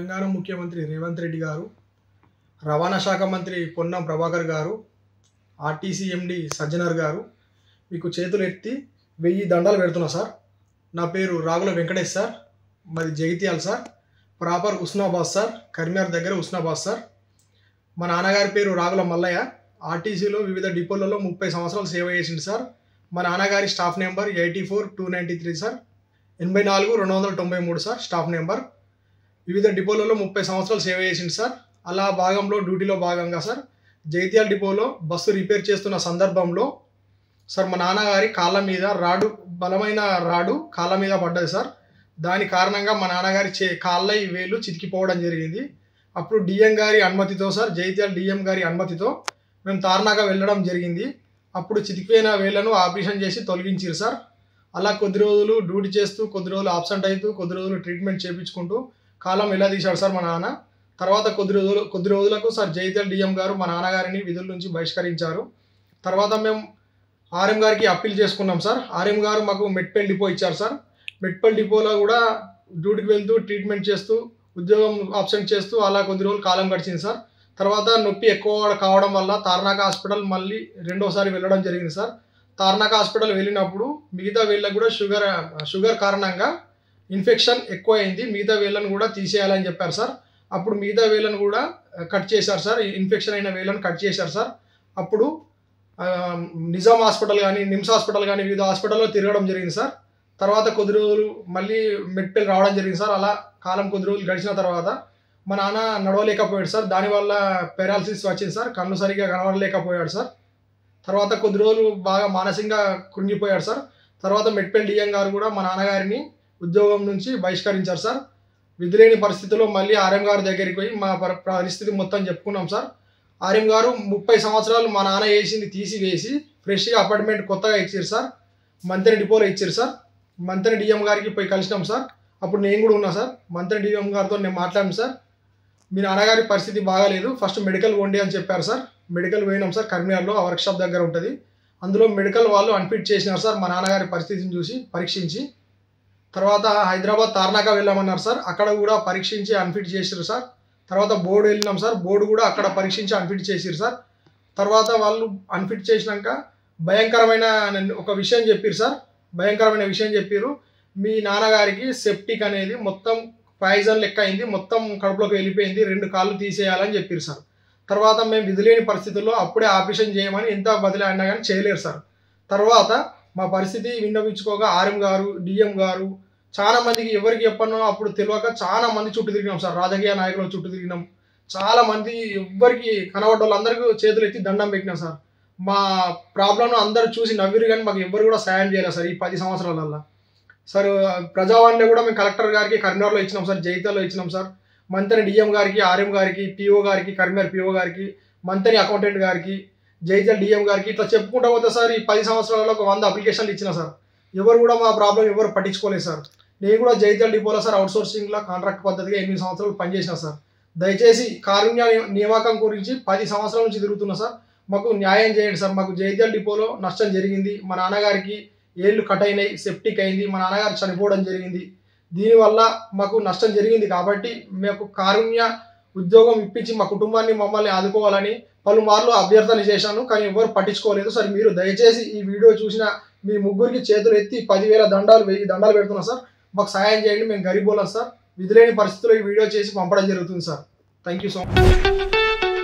తెలంగాణ ముఖ్యమంత్రి రేవంత్ రెడ్డి గారు, రవాణా శాఖ మంత్రి పొన్నం ప్రభాకర్ గారు, ఆర్టీసీ ఎండి సజ్జనర్ గారు మీకు చేతులు ఎత్తి 1000 దండాలు పెడుతున్నా సార్. నా పేరు రాగుల వెంకటేష్ సార్. మాది Jagtial sir. Proper Husnabad sir. Karimnagar దగ్గర ఉస్నాబాద్ సార్. మా నాన్నగారి పేరు రాగుల మల్లయ్య. ఆర్టీసీలో వివిధ డిపోలలో 30 సంవత్సరాలు సేవ చేసింది సార్. మా నాన్నగారి staff number 84,293 sir. 84,293 sir staff number. వివిధ డిపోలలో 30 సంవత్సరాలు సేవ చేసింది సార్. అలా భాగంలో డ్యూటీలో భాగంగా సార్ జగిత్యాల డిపోలో బస్సు రిపేర్ చేస్తున్న సందర్భంలో సార్ మా నాన్నగారి కాళ్ళ మీద బలమైన రాడు కాళ్ళ మీద పడ్డది సార్. దాని కారణంగా మా నాన్నగారి కాళ్ళ వేలు చితికిపోవడం జరిగింది. అప్పుడు డిఎం గారి అనుమతితో సార్, జగిత్యాల డిఎం గారి అనుమతితో మేము తార్నాక వెళ్ళడం జరిగింది. అప్పుడు చితికిపోయిన వేళ్లను ఆపరేషన్ చేసి తొలగించారు సార్. అలా కొద్ది రోజులు డ్యూటీ చేస్తూ, కొద్ది రోజులు ఆబ్సెంట్ అవుతూ, కొద్ది రోజులు ట్రీట్మెంట్ చేయించుకుంటూ కాలం ఎలా తీశాడు సార్ మా నాన్న. తర్వాత కొద్ది రోజులకు సార్ జగిత్యాల డిఎం గారు మా నాన్నగారిని విధుల నుంచి బహిష్కరించారు. తర్వాత మేము ఆర్ఎం గారికి అప్పీల్ చేసుకున్నాం సార్. ఆర్ఎం గారు మాకు మెట్పల్ డిపో ఇచ్చారు సార్. మెట్పల్ డిపోలో కూడా డ్యూటీకి వెళ్తూ ట్రీట్మెంట్ చేస్తూ ఉద్యోగం ఆబ్సెంట్ చేస్తూ అలా కొద్ది రోజులు కాలం గడిచింది సార్. తర్వాత నొప్పి ఎక్కువ కావడం వల్ల తార్నాక హాస్పిటల్ మళ్ళీ రెండోసారి వెళ్ళడం జరిగింది సార్. తార్నాక హాస్పిటల్ వెళ్ళినప్పుడు మిగతా వేళ్ళకు కూడా షుగర్ కారణంగా ఇన్ఫెక్షన్ ఎక్కువ అయింది. మిగతా వేళ్ళను కూడా తీసేయాలని చెప్పారు సార్. అప్పుడు మిగతా వేళ్ళను కూడా కట్ చేశారు సార్. ఇన్ఫెక్షన్ అయిన వేళ్ళను కట్ చేశారు సార్. అప్పుడు నిజాం హాస్పిటల్ కానీ, నిమ్స్ హాస్పిటల్ కానీ వివిధ హాస్పిటల్లో తిరగడం జరిగింది సార్. తర్వాత కొద్ది రోజులు మళ్ళీ మెట్పల్ రావడం జరిగింది సార్. అలా కాలం కొద్ది రోజులు గడిచిన తర్వాత మా నాన్న నడవలేకపోయాడు సార్. దానివల్ల పెరాలసిస్ వచ్చింది సార్. కన్ను సరిగ్గా కనబడలేకపోయాడు సార్. తర్వాత కొద్ది రోజులు బాగా మానసికంగా కృంగిపోయాడు సార్. తర్వాత మెట్పల్ డిఎం గారు కూడా మా నాన్నగారిని ఉద్యోగం నుంచి బహిష్కరించారు సార్. విధులేని పరిస్థితుల్లో మళ్ళీ ఆర్ఎం గారి దగ్గరికి పోయి మా పరిస్థితి మొత్తం చెప్పుకున్నాం సార్. ఆర్ఎం గారు 30 సంవత్సరాలు మా నాన్న వేసింది తీసివేసి ఫ్రెష్గా అపార్ట్మెంట్ కొత్తగా ఇచ్చారు సార్. మంత్రి డిపోలో ఇచ్చారు సార్. మంత్రి డిఎం గారికి పోయి కలిసినాం సార్. అప్పుడు నేను కూడా ఉన్నా సార్. మంత్రి డిఎం గారితో నేను మాట్లాడాను సార్. మీ నాన్నగారి పరిస్థితి బాగాలేదు, ఫస్ట్ మెడికల్ పోండి అని చెప్పారు సార్. మెడికల్ పోయినాం సార్. కరీంనగర్లో ఆ వర్క్షాప్ దగ్గర ఉంటుంది. అందులో మెడికల్ వాళ్ళు అన్ఫిట్ చేసినారు సార్. మా నాన్నగారి పరిస్థితిని చూసి పరీక్షించి తర్వాత హైదరాబాద్ తార్నాక వెళ్ళామన్నారు సార్. అక్కడ కూడా పరీక్షించి అన్ఫిట్ చేసారు సార్. తర్వాత బోర్డు వెళ్ళినాం సార్. బోర్డు కూడా అక్కడ పరీక్షించి అన్ఫిట్ చేసారు సార్. తర్వాత వాళ్ళు అన్ఫిట్ చేసినాక భయంకరమైన ఒక విషయం చెప్పారు సార్. భయంకరమైన విషయం చెప్పారు. మీ నాన్నగారికి సెప్టిక్ అనేది మొత్తం పాయిజన్ లెక్క అయింది, మొత్తం కడుపులోకి వెళ్ళిపోయింది, 2 కాళ్ళు తీసేయాలని చెప్పారు సార్. తర్వాత మేము విధులేని పరిస్థితుల్లో అప్పుడే ఆపరేషన్ చేయమని ఎంత బదిలీ అయినా కానీ చేయలేరు సార్. తర్వాత మా పరిస్థితి విన్నవించుకోగా ఆర్ఎం గారు, డిఎం గారు చాలా మందికి ఎవరికి చెప్పనో అప్పుడు తెలియక చాలా మంది చుట్టూ తిరిగినాం సార్. రాజకీయ నాయకుల చుట్టూ తిరిగినాం. చాలా మంది ఎవ్వరికి కనబడ్డ వాళ్ళందరికీ చేతులు ఎత్తి దండం పెట్టినాం సార్. మా ప్రాబ్లంను అందరూ చూసి నవ్విరు కానీ మాకు ఎవ్వరు కూడా సాయం చేయలేదు సార్. ఈ 10 సంవత్సరాలల్లో సార్ ప్రజావాణిలో కూడా మేము కలెక్టర్ గారికి కరీంనగర్లో ఇచ్చినాం సార్, జగిత్యాలలో ఇచ్చినాం సార్. మంత్రి డిఎం గారికి, ఆర్ఎం గారికి, పిఓ గారికి, కరీంనగర్ పిఓ గారికి, మంత్రి అకౌంటెంట్ గారికి, జగిత్యాల డిఎం గారికి ఇట్లా చెప్పుకుంటూ పోతే సార్ ఈ 10 సంవత్సరాలలో ఒక 100 అప్లికేషన్లు ఇచ్చిన సార్. ఎవరు కూడా మా ప్రాబ్లం ఎవరు పట్టించుకోలేదు సార్. నేను కూడా జగిత్యాల డిపోలో సార్ అవుట్సోర్సింగ్లో కాంట్రాక్ట్ పద్ధతిగా 8 సంవత్సరాలు పనిచేసిన సార్. దయచేసి కారుణ్య నియామకం గురించి 10 సంవత్సరాల నుంచి తిరుగుతున్నా సార్. మాకు న్యాయం చేయండి సార్. మాకు జగిత్యాల డిపోలో నష్టం జరిగింది. మా నాన్నగారికి ఏళ్ళు కట్ అయినాయి, సెప్టిక్ అయింది, మా నాన్నగారు చనిపోవడం జరిగింది. దీనివల్ల మాకు నష్టం జరిగింది కాబట్టి మాకు కారుణ్య ఉద్యోగం ఇప్పించి మా కుటుంబాన్ని మమ్మల్ని ఆదుకోవాలని పలుమార్లు అభ్యర్థన చేశాను, కానీ ఎవరు పట్టించుకోలేదు సార్. మీరు దయచేసి ఈ వీడియో చూసిన మీ ముగ్గురికి చేతులు ఎత్తి 10,000 దండాలు 1000 దండాలు పెడుతున్నా సార్. మాకు సాయం చేయండి. మేము గరీబోళ్ళం సార్. విధులేని పరిస్థితుల్లో ఈ వీడియో చేసి పంపడం జరుగుతుంది sir. Thank you so much.